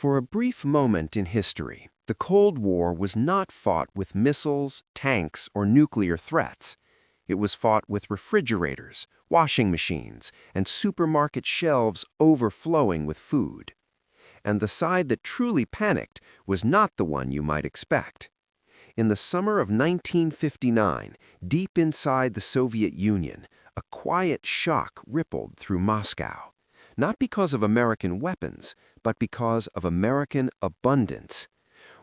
For a brief moment in history, the Cold War was not fought with missiles, tanks, or nuclear threats. It was fought with refrigerators, washing machines, and supermarket shelves overflowing with food. And the side that truly panicked was not the one you might expect. In the summer of 1959, deep inside the Soviet Union, a quiet shock rippled through Moscow. Not because of American weapons, but because of American abundance.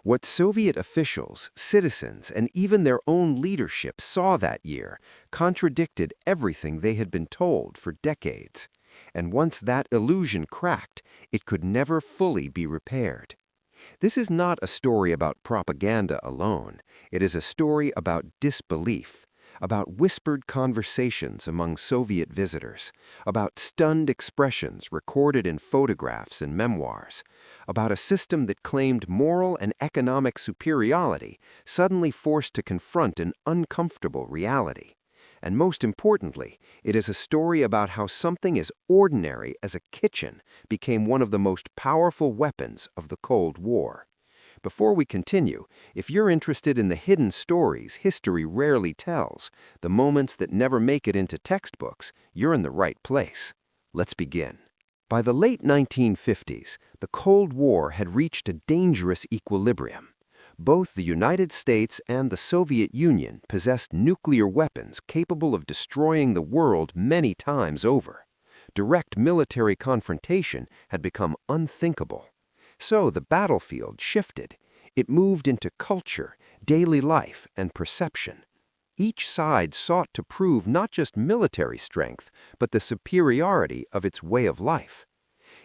What Soviet officials, citizens, and even their own leadership saw that year contradicted everything they had been told for decades. And once that illusion cracked, it could never fully be repaired. This is not a story about propaganda alone. It is a story about disbelief, about whispered conversations among Soviet visitors, about stunned expressions recorded in photographs and memoirs, about a system that claimed moral and economic superiority, suddenly forced to confront an uncomfortable reality. And most importantly, it is a story about how something as ordinary as a kitchen became one of the most powerful weapons of the Cold War. Before we continue, if you're interested in the hidden stories history rarely tells, the moments that never make it into textbooks, you're in the right place. Let's begin. By the late 1950s, the Cold War had reached a dangerous equilibrium. Both the United States and the Soviet Union possessed nuclear weapons capable of destroying the world many times over. Direct military confrontation had become unthinkable. So the battlefield shifted. It moved into culture, daily life, and perception. Each side sought to prove not just military strength, but the superiority of its way of life.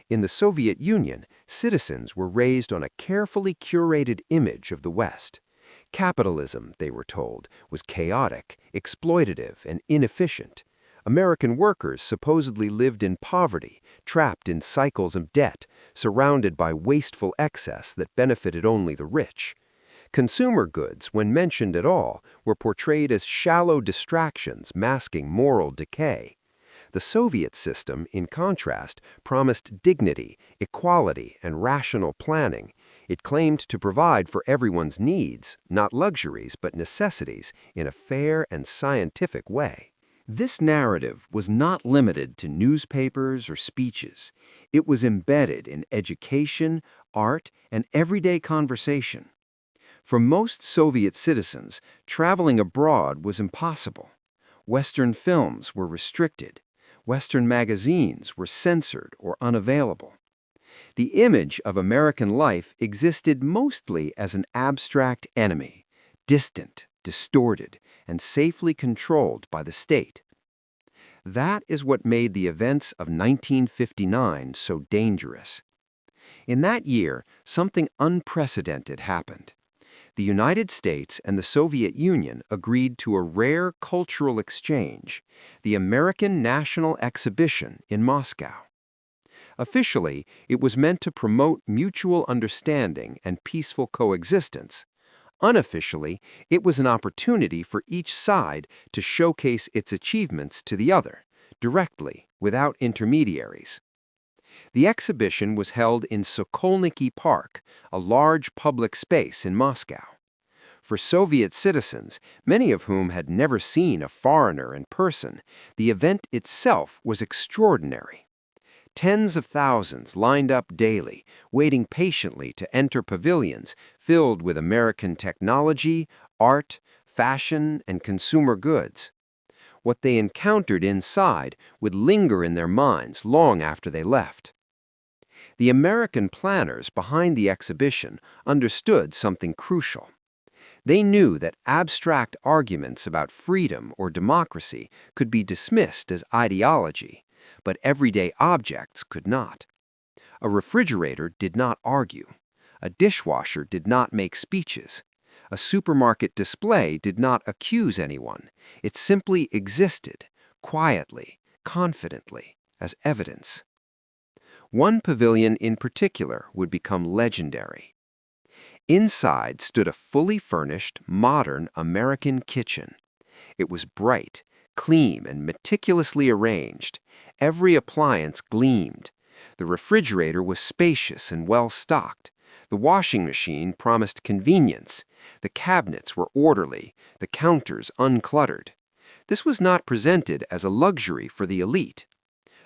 In the Soviet Union, citizens were raised on a carefully curated image of the West. Capitalism, they were told, was chaotic, exploitative, and inefficient. American workers supposedly lived in poverty, trapped in cycles of debt, surrounded by wasteful excess that benefited only the rich. Consumer goods, when mentioned at all, were portrayed as shallow distractions masking moral decay. The Soviet system, in contrast, promised dignity, equality, and rational planning. It claimed to provide for everyone's needs, not luxuries but necessities, in a fair and scientific way. This narrative was not limited to newspapers or speeches. It was embedded in education, art, and everyday conversation. For most Soviet citizens, traveling abroad was impossible. Western films were restricted. Western magazines were censored or unavailable. The image of American life existed mostly as an abstract enemy, distant, distorted, and safely controlled by the state. That is what made the events of 1959 so dangerous. In that year, something unprecedented happened. The United States and the Soviet Union agreed to a rare cultural exchange, the American National Exhibition in Moscow. Officially, it was meant to promote mutual understanding and peaceful coexistence. Unofficially, it was an opportunity for each side to showcase its achievements to the other, directly, without intermediaries. The exhibition was held in Sokolniki Park, a large public space in Moscow. For Soviet citizens, many of whom had never seen a foreigner in person, the event itself was extraordinary. Tens of thousands lined up daily, waiting patiently to enter pavilions filled with American technology, art, fashion, and consumer goods. What they encountered inside would linger in their minds long after they left. The American planners behind the exhibition understood something crucial. They knew that abstract arguments about freedom or democracy could be dismissed as ideology, but everyday objects could not. A refrigerator did not argue. A dishwasher did not make speeches. A supermarket display did not accuse anyone. It simply existed, quietly, confidently, as evidence. One pavilion in particular would become legendary. Inside stood a fully furnished, modern American kitchen. It was bright, clean, and meticulously arranged. Every appliance gleamed. The refrigerator was spacious and well-stocked. The washing machine promised convenience. The cabinets were orderly, the counters uncluttered. This was not presented as a luxury for the elite.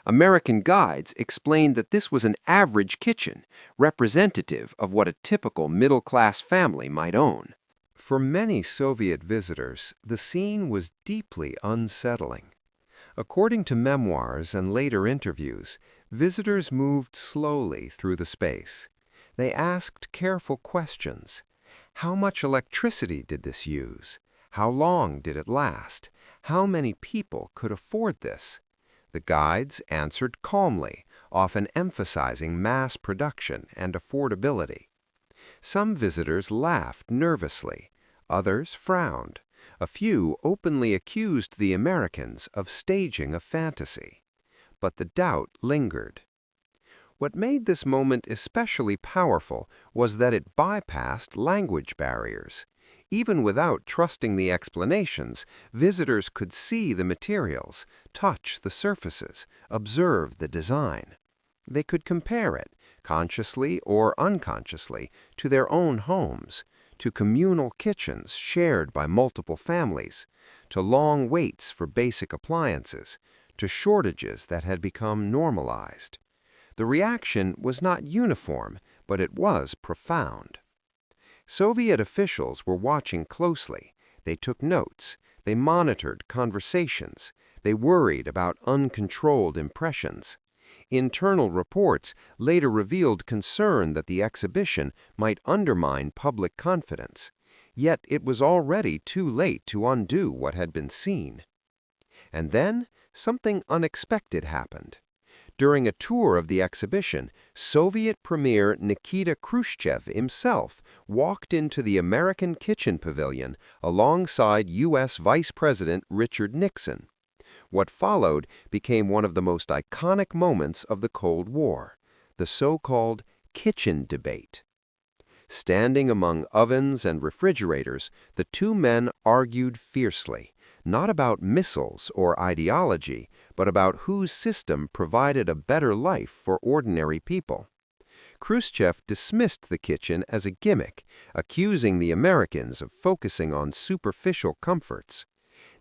American guides explained that this was an average kitchen, representative of what a typical middle-class family might own. For many Soviet visitors, the scene was deeply unsettling. According to memoirs and later interviews, visitors moved slowly through the space. They asked careful questions. How much electricity did this use? How long did it last? How many people could afford this? The guides answered calmly, often emphasizing mass production and affordability. Some visitors laughed nervously. Others frowned. A few openly accused the Americans of staging a fantasy. But the doubt lingered. What made this moment especially powerful was that it bypassed language barriers. Even without trusting the explanations, visitors could see the materials, touch the surfaces, observe the design. They could compare it, consciously or unconsciously, to their own homes, to communal kitchens shared by multiple families, to long waits for basic appliances, to shortages that had become normalized. The reaction was not uniform, but it was profound. Soviet officials were watching closely. They took notes. They monitored conversations. They worried about uncontrolled impressions. Internal reports later revealed concern that the exhibition might undermine public confidence. Yet it was already too late to undo what had been seen. And then something unexpected happened. During a tour of the exhibition, Soviet Premier Nikita Khrushchev himself walked into the American Kitchen Pavilion alongside U.S. Vice President Richard Nixon. What followed became one of the most iconic moments of the Cold War, the so-called kitchen debate. Standing among ovens and refrigerators, the two men argued fiercely, not about missiles or ideology, but about whose system provided a better life for ordinary people. Khrushchev dismissed the kitchen as a gimmick, accusing the Americans of focusing on superficial comforts.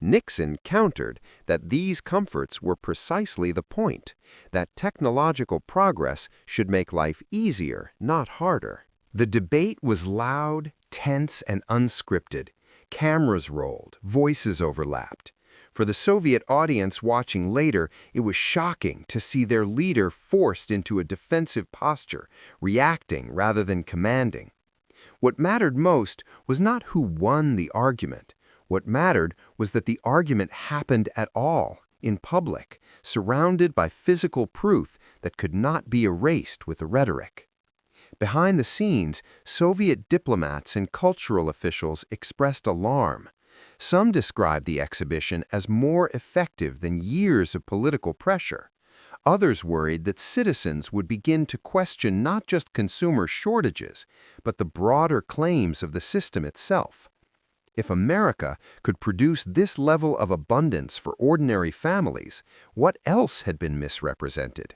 Nixon countered that these comforts were precisely the point, that technological progress should make life easier, not harder. The debate was loud, tense, and unscripted. Cameras rolled, voices overlapped. For the Soviet audience watching later, it was shocking to see their leader forced into a defensive posture, reacting rather than commanding. What mattered most was not who won the argument. What mattered was that the argument happened at all, in public, surrounded by physical proof that could not be erased with rhetoric. Behind the scenes, Soviet diplomats and cultural officials expressed alarm. Some described the exhibition as more effective than years of political pressure. Others worried that citizens would begin to question not just consumer shortages, but the broader claims of the system itself. If America could produce this level of abundance for ordinary families, what else had been misrepresented?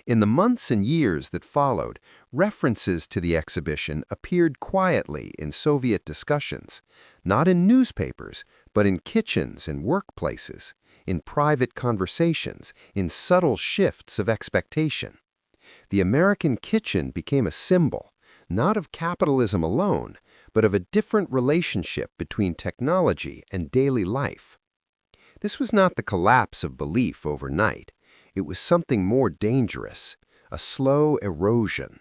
In the months and years that followed, references to the exhibition appeared quietly in Soviet discussions, not in newspapers, but in kitchens and workplaces, in private conversations, in subtle shifts of expectation. The American kitchen became a symbol, not of capitalism alone, but of a different relationship between technology and daily life. This was not the collapse of belief overnight. It was something more dangerous, a slow erosion.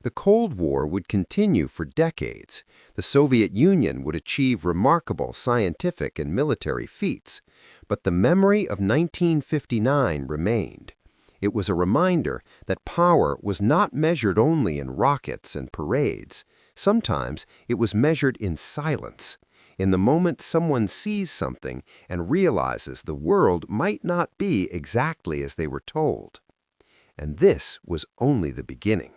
The Cold War would continue for decades. The Soviet Union would achieve remarkable scientific and military feats, but the memory of 1959 remained. It was a reminder that power was not measured only in rockets and parades. Sometimes it was measured in silence, in the moment someone sees something and realizes the world might not be exactly as they were told. And this was only the beginning.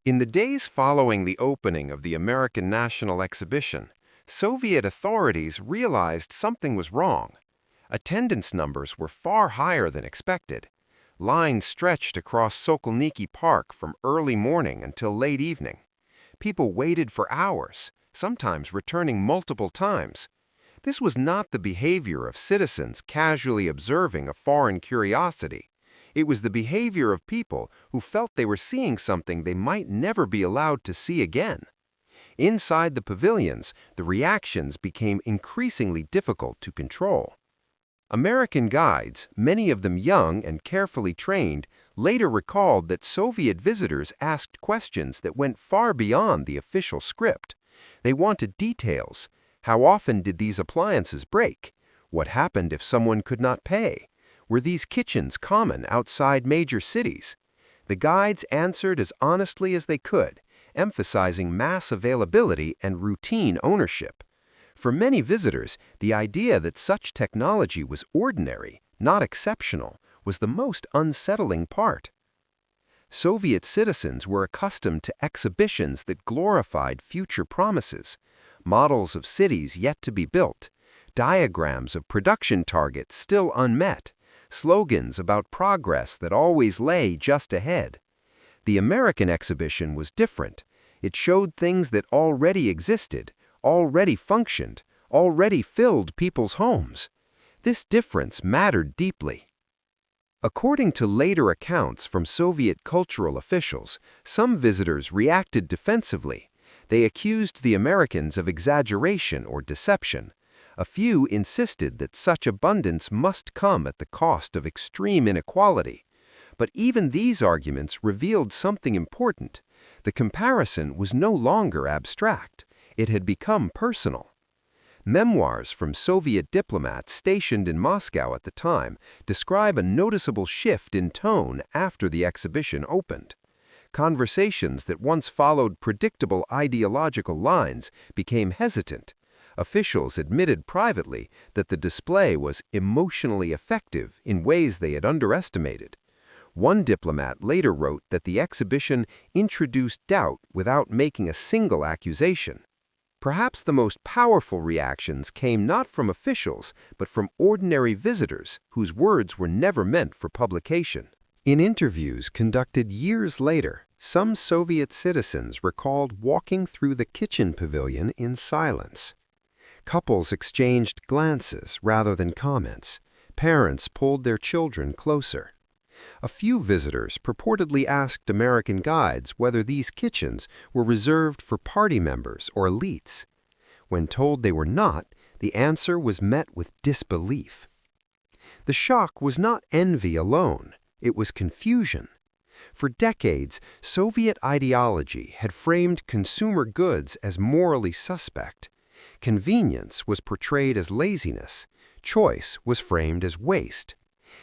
In the days following the opening of the American National Exhibition, Soviet authorities realized something was wrong. Attendance numbers were far higher than expected. Lines stretched across Sokolniki Park from early morning until late evening. People waited for hours, sometimes returning multiple times. This was not the behavior of citizens casually observing a foreign curiosity. It was the behavior of people who felt they were seeing something they might never be allowed to see again. Inside the pavilions, the reactions became increasingly difficult to control. American guides, many of them young and carefully trained, later recalled that Soviet visitors asked questions that went far beyond the official script. They wanted details. How often did these appliances break? What happened if someone could not pay? Were these kitchens common outside major cities? The guides answered as honestly as they could, emphasizing mass availability and routine ownership. For many visitors, the idea that such technology was ordinary, not exceptional, was the most unsettling part. Soviet citizens were accustomed to exhibitions that glorified future promises, models of cities yet to be built, diagrams of production targets still unmet, slogans about progress that always lay just ahead. The American exhibition was different. It showed things that already existed, already functioned, already filled people's homes. This difference mattered deeply. According to later accounts from Soviet cultural officials, some visitors reacted defensively. They accused the Americans of exaggeration or deception. A few insisted that such abundance must come at the cost of extreme inequality. But even these arguments revealed something important. The comparison was no longer abstract. It had become personal. Memoirs from Soviet diplomats stationed in Moscow at the time describe a noticeable shift in tone after the exhibition opened. Conversations that once followed predictable ideological lines became hesitant. Officials admitted privately that the display was emotionally effective in ways they had underestimated. One diplomat later wrote that the exhibition introduced doubt without making a single accusation. Perhaps the most powerful reactions came not from officials, but from ordinary visitors whose words were never meant for publication. In interviews conducted years later, some Soviet citizens recalled walking through the kitchen pavilion in silence. Couples exchanged glances rather than comments. Parents pulled their children closer. A few visitors purportedly asked American guides whether these kitchens were reserved for party members or elites. When told they were not, the answer was met with disbelief. The shock was not envy alone, it was confusion. For decades, Soviet ideology had framed consumer goods as morally suspect. Convenience was portrayed as laziness, choice was framed as waste.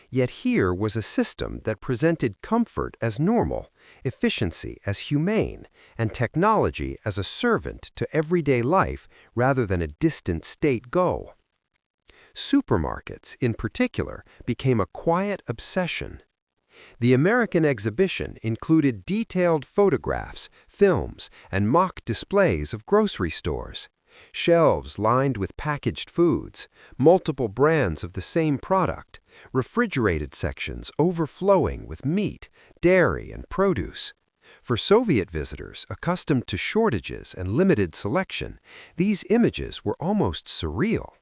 Yet here was a system that presented comfort as normal, efficiency as humane, and technology as a servant to everyday life rather than a distant state goal. Supermarkets, in particular, became a quiet obsession. The American exhibition included detailed photographs, films, and mock displays of grocery stores. Shelves lined with packaged foods, multiple brands of the same product, refrigerated sections overflowing with meat, dairy, and produce. For Soviet visitors accustomed to shortages and limited selection, these images were almost surreal.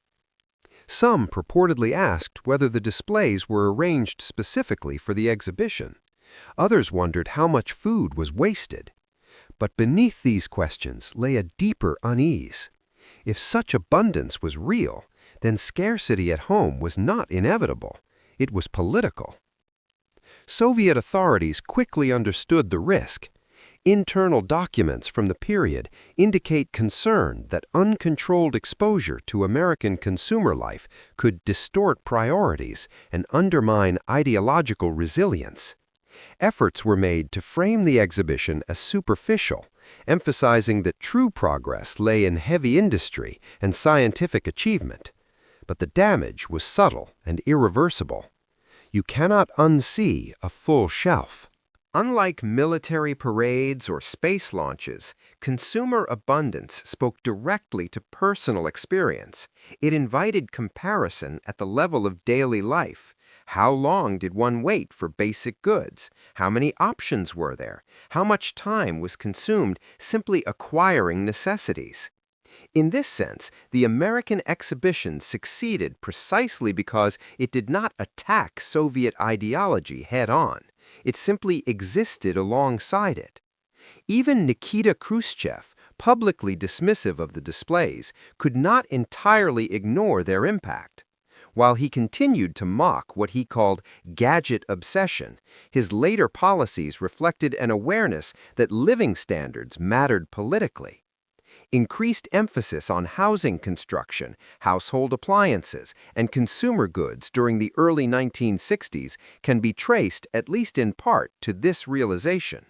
Some purportedly asked whether the displays were arranged specifically for the exhibition. Others wondered how much food was wasted. But beneath these questions lay a deeper unease. If such abundance was real, then scarcity at home was not inevitable. It was political. Soviet authorities quickly understood the risk. Internal documents from the period indicate concern that uncontrolled exposure to American consumer life could distort priorities and undermine ideological resilience. Efforts were made to frame the exhibition as superficial, emphasizing that true progress lay in heavy industry and scientific achievement. But the damage was subtle and irreversible. You cannot unsee a full shelf. Unlike military parades or space launches, consumer abundance spoke directly to personal experience. It invited comparison at the level of daily life. How long did one wait for basic goods? How many options were there? How much time was consumed simply acquiring necessities? In this sense, the American exhibition succeeded precisely because it did not attack Soviet ideology head-on. It simply existed alongside it. Even Nikita Khrushchev, publicly dismissive of the displays, could not entirely ignore their impact. While he continued to mock what he called gadget obsession, his later policies reflected an awareness that living standards mattered politically. Increased emphasis on housing construction, household appliances, and consumer goods during the early 1960s can be traced, at least in part, to this realization.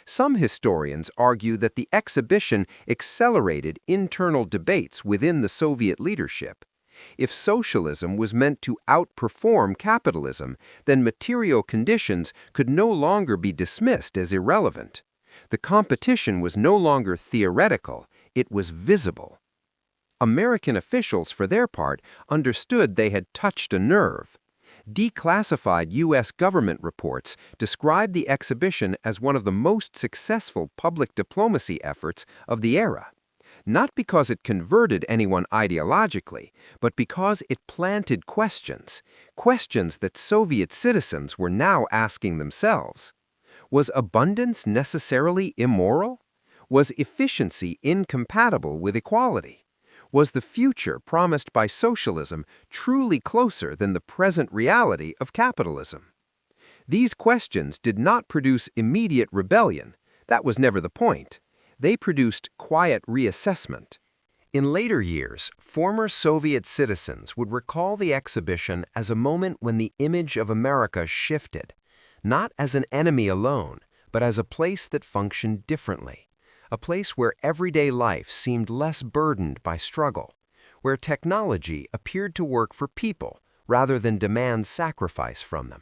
Some historians argue that the exhibition accelerated internal debates within the Soviet leadership. If socialism was meant to outperform capitalism, then material conditions could no longer be dismissed as irrelevant. The competition was no longer theoretical, it was visible. American officials, for their part, understood they had touched a nerve. Declassified U.S. government reports described the exhibition as one of the most successful public diplomacy efforts of the era. Not because it converted anyone ideologically, but because it planted questions that Soviet citizens were now asking themselves. Was abundance necessarily immoral? Was efficiency incompatible with equality? Was the future promised by socialism truly closer than the present reality of capitalism? These questions did not produce immediate rebellion. That was never the point. They produced quiet reassessment. In later years, former Soviet citizens would recall the exhibition as a moment when the image of America shifted, not as an enemy alone, but as a place that functioned differently, a place where everyday life seemed less burdened by struggle, where technology appeared to work for people rather than demand sacrifice from them.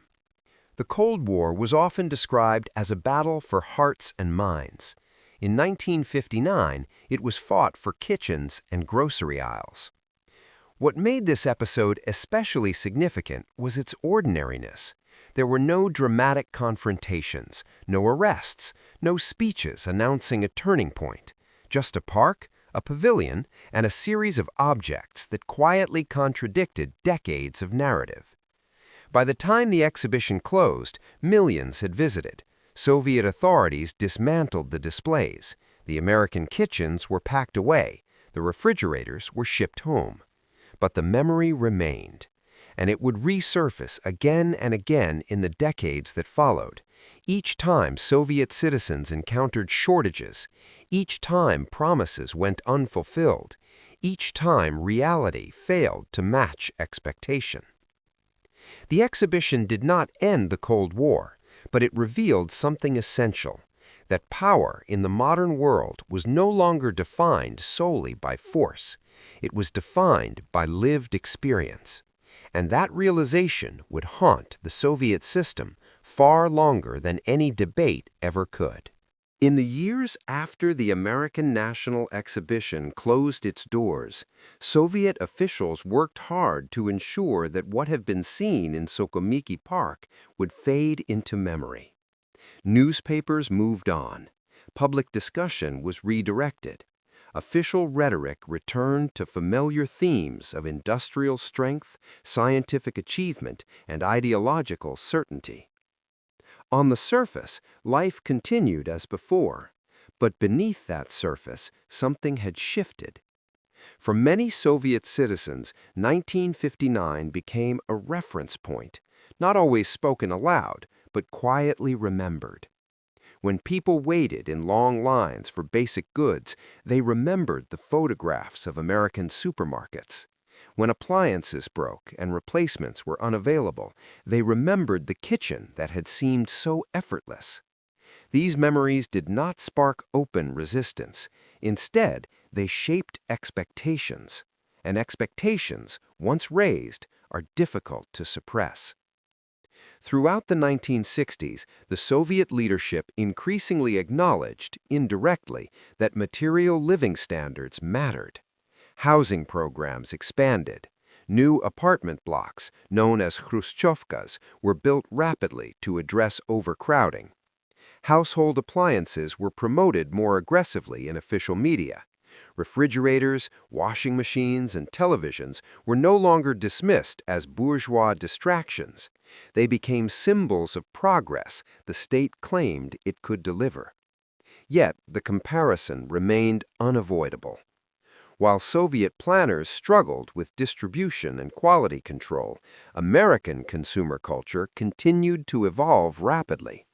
The Cold War was often described as a battle for hearts and minds. In 1959, it was fought for kitchens and grocery aisles. What made this episode especially significant was its ordinariness. There were no dramatic confrontations, no arrests, no speeches announcing a turning point, just a park, a pavilion, and a series of objects that quietly contradicted decades of narrative. By the time the exhibition closed, millions had visited. Soviet authorities dismantled the displays. The American kitchens were packed away. The refrigerators were shipped home. But the memory remained, and it would resurface again and again in the decades that followed. Each time Soviet citizens encountered shortages, each time promises went unfulfilled, each time reality failed to match expectation. The exhibition did not end the Cold War, but it revealed something essential, that power in the modern world was no longer defined solely by force. It was defined by lived experience. And that realization would haunt the Soviet system far longer than any debate ever could. In the years after the American National Exhibition closed its doors, Soviet officials worked hard to ensure that what had been seen in Sokomiki Park would fade into memory. Newspapers moved on. Public discussion was redirected. Official rhetoric returned to familiar themes of industrial strength, scientific achievement, and ideological certainty. On the surface, life continued as before, but beneath that surface, something had shifted. For many Soviet citizens, 1959 became a reference point, not always spoken aloud, but quietly remembered. When people waited in long lines for basic goods, they remembered the photographs of American supermarkets. When appliances broke and replacements were unavailable, they remembered the kitchen that had seemed so effortless. These memories did not spark open resistance. Instead, they shaped expectations, and expectations, once raised, are difficult to suppress. Throughout the 1960s, the Soviet leadership increasingly acknowledged, indirectly, that material living standards mattered. Housing programs expanded. New apartment blocks, known as Khrushchevkas, were built rapidly to address overcrowding. Household appliances were promoted more aggressively in official media. Refrigerators, washing machines, and televisions were no longer dismissed as bourgeois distractions. They became symbols of progress the state claimed it could deliver. Yet the comparison remained unavoidable. While Soviet planners struggled with distribution and quality control, American consumer culture continued to evolve rapidly.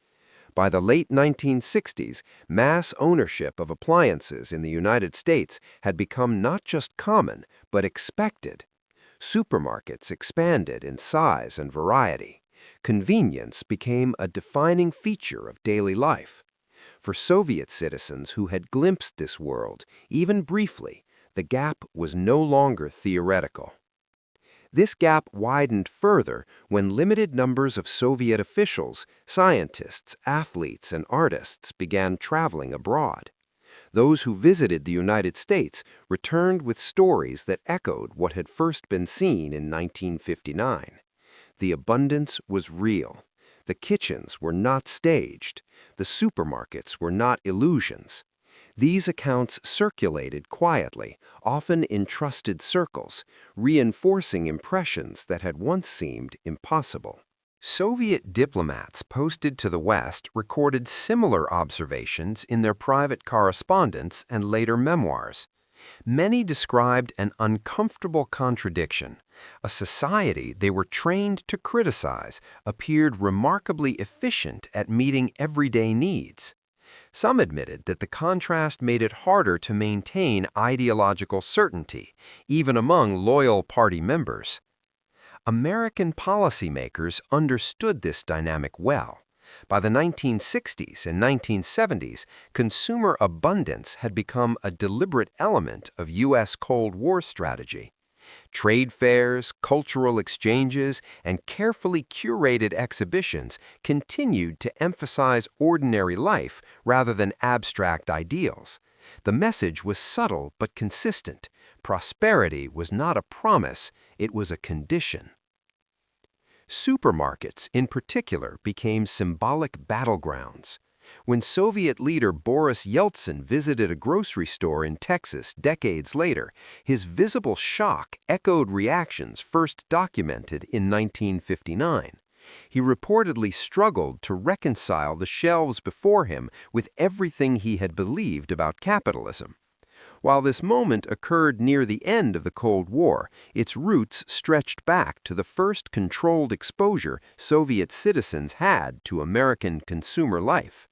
By the late 1960s, mass ownership of appliances in the United States had become not just common, but expected. Supermarkets expanded in size and variety. Convenience became a defining feature of daily life. For Soviet citizens who had glimpsed this world, even briefly, the gap was no longer theoretical. This gap widened further when limited numbers of Soviet officials, scientists, athletes, and artists began traveling abroad. Those who visited the United States returned with stories that echoed what had first been seen in 1959. The abundance was real. The kitchens were not staged. The supermarkets were not illusions. These accounts circulated quietly, often in trusted circles, reinforcing impressions that had once seemed impossible. Soviet diplomats posted to the West recorded similar observations in their private correspondence and later memoirs. Many described an uncomfortable contradiction. A society they were trained to criticize appeared remarkably efficient at meeting everyday needs. Some admitted that the contrast made it harder to maintain ideological certainty, even among loyal party members. American policymakers understood this dynamic well. By the 1960s and 1970s, consumer abundance had become a deliberate element of U.S. Cold War strategy. Trade fairs, cultural exchanges, and carefully curated exhibitions continued to emphasize ordinary life rather than abstract ideals. The message was subtle but consistent. Prosperity was not a promise, it was a condition. Supermarkets, in particular, became symbolic battlegrounds. When Soviet leader Boris Yeltsin visited a grocery store in Texas decades later, his visible shock echoed reactions first documented in 1959. He reportedly struggled to reconcile the shelves before him with everything he had believed about capitalism. While this moment occurred near the end of the Cold War, its roots stretched back to the first controlled exposure Soviet citizens had to American consumer life.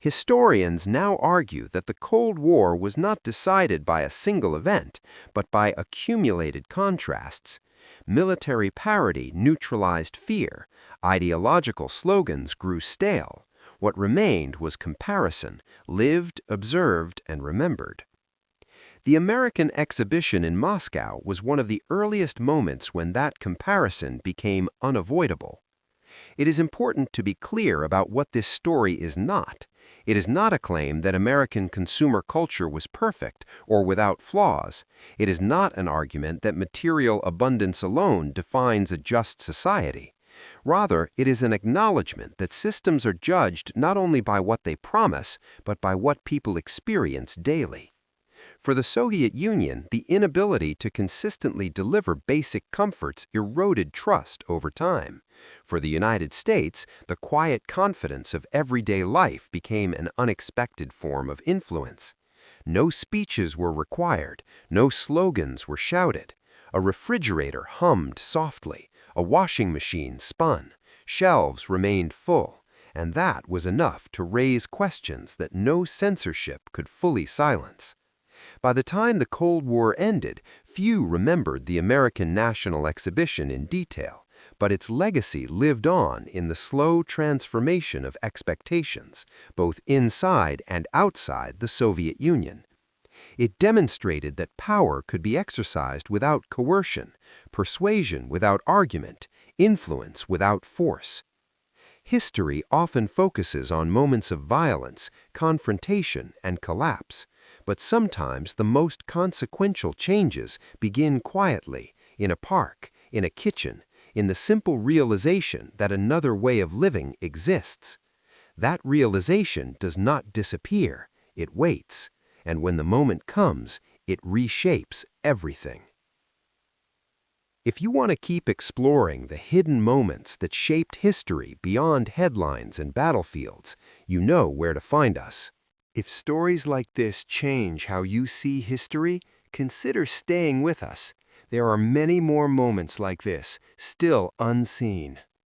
Historians now argue that the Cold War was not decided by a single event, but by accumulated contrasts. Military parity neutralized fear. Ideological slogans grew stale. What remained was comparison, lived, observed, and remembered. The American exhibition in Moscow was one of the earliest moments when that comparison became unavoidable. It is important to be clear about what this story is not. It is not a claim that American consumer culture was perfect or without flaws. It is not an argument that material abundance alone defines a just society. Rather, it is an acknowledgement that systems are judged not only by what they promise, but by what people experience daily. For the Soviet Union, the inability to consistently deliver basic comforts eroded trust over time. For the United States, the quiet confidence of everyday life became an unexpected form of influence. No speeches were required, no slogans were shouted. A refrigerator hummed softly, a washing machine spun, shelves remained full, and that was enough to raise questions that no censorship could fully silence. By the time the Cold War ended, few remembered the American National Exhibition in detail, but its legacy lived on in the slow transformation of expectations, both inside and outside the Soviet Union. It demonstrated that power could be exercised without coercion, persuasion without argument, influence without force. History often focuses on moments of violence, confrontation, and collapse, but sometimes the most consequential changes begin quietly, in a park, in a kitchen, in the simple realization that another way of living exists. That realization does not disappear, it waits, and when the moment comes, it reshapes everything. If you want to keep exploring the hidden moments that shaped history beyond headlines and battlefields, you know where to find us. If stories like this change how you see history, consider staying with us. There are many more moments like this, still unseen.